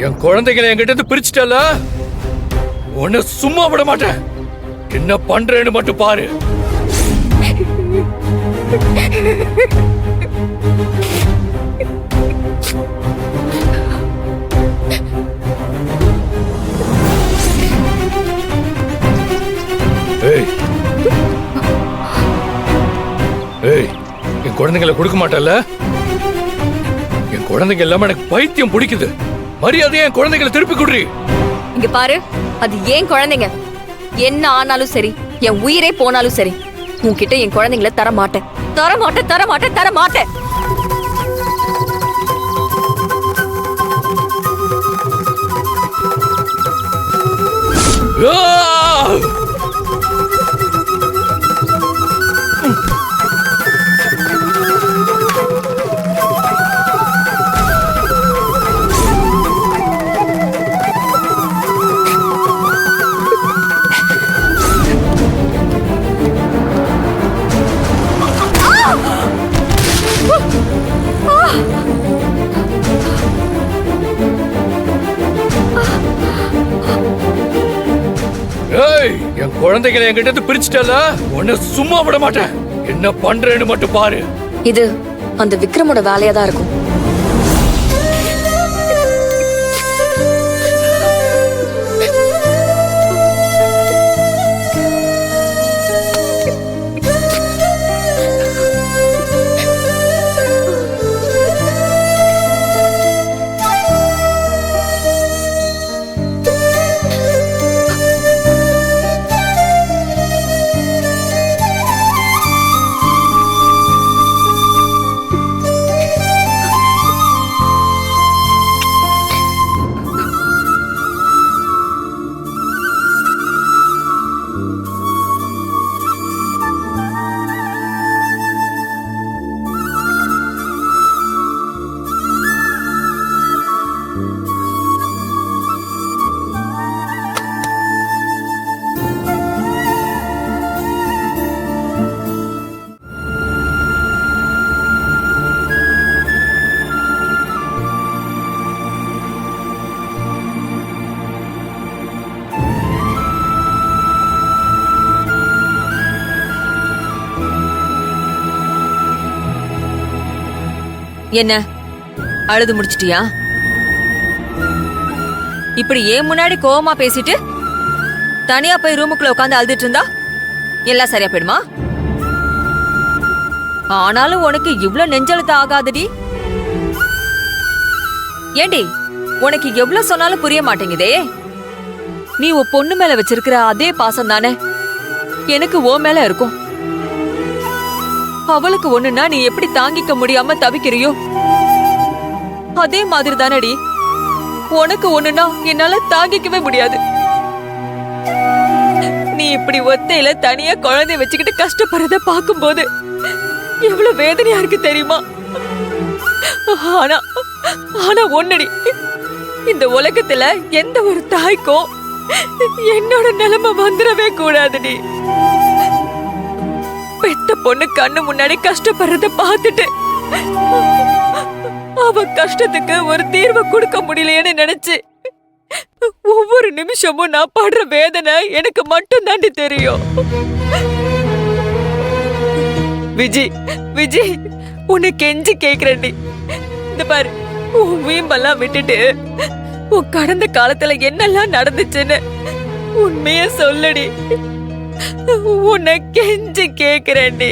என் குழந்தைகளை என்கிட்ட இருந்து பிரிச்சுட்டல, உன்னை சும்மா விட மாட்டேன். என்ன பண்றேன்னு மட்டும் பாரு. என் குழந்தைங்களை கொடுக்க மாட்டல. என் குழந்தைங்க எல்லாமே எனக்கு பைத்தியம் பிடிக்குது. மரியாதையா என் குழந்தைகளை திருப்பி குடுறி. இங்க பாரு, அது ஏன் குழந்தைங்க. என்ன ஆனாலும் சரி, என் உயிரே போனாலும் சரி, உன்கிட்ட என் குழந்தைங்களை தர மாட்டேன், தர மாட்டேன், தர மாட்டேன், தர மாட்டேன். என் குழந்தைகளை என்கிட்ட இருந்து பிரிச்சுட்டல, உன்னை சும்மா விட மாட்டேன். என்ன பண்றேன்னு மட்டும் பாரு. இது அந்த விக்ரமோட வேலையா தான் இருக்கும். என்ன அழுது முடிச்சிட்டியா? இப்படி ஏன் முன்னாடி கோவமா பேசிட்டு தனியா போய் ரூமுக்குள்ள உட்காந்து அழுதுட்டு இருந்தா எல்லாம் சரியா போயிடுமா? ஆனாலும் உனக்கு இவ்ளோ நெஞ்செழுத்து ஆகாதடி. ஏண்டி, உனக்கு எவ்வளவு சொன்னாலும் புரிய மாட்டேங்குதே. நீ உன் பொண்ணு மேல வச்சிருக்கிற அதே பாசம் தானே எனக்கு ஓ மேல இருக்கும். அவளுக்கு ஒண்ணுன்னா நீ எப்படி தாங்கிக்க முடியாம தவிக்கிறியோ அதே மாதிரி தானடி உனக்கு ஒண்ணுன்னா என்னால தாங்கிக்கவே முடியாது. நீ இப்படி ஒத்தையில தனியா குழந்தைய வச்சுக்கிட்டு கஷ்டப்படுறத பாக்கும்போது எவ்வளவு வேதனையா இருக்கு தெரியுமா? ஆனா ஆனா ஒன்னடி, இந்த உலகத்துல எந்த ஒரு தாய்க்கும் என்னோட நிலைமை வந்துடவே கூடாதுடி. பெத்த பொண்ணு கண்ணு முன்னாடி கஷ்டப்படுறத பார்த்துட்டு அவ கஷ்டத்துக்கு ஒரு தீர்வு கொடுக்க முடியலையேன்னு நினைச்சு ஒவ்வொரு நிமிஷமும் நான் படுற வேதனை எனக்கு மட்டும் தாண்டி தெரியும். விஜய் விஜய், உன்னை கெஞ்சி கேக்குறேன்டி, இந்த பாரு, உன் வீம்பெல்லாம் விட்டுட்டு உன் கடந்த காலத்துல என்னெல்லாம் நடந்துச்சுன்னு உண்மைய சொல்லடி. உன்னை கெஞ்சி கேக்குறேன்டி.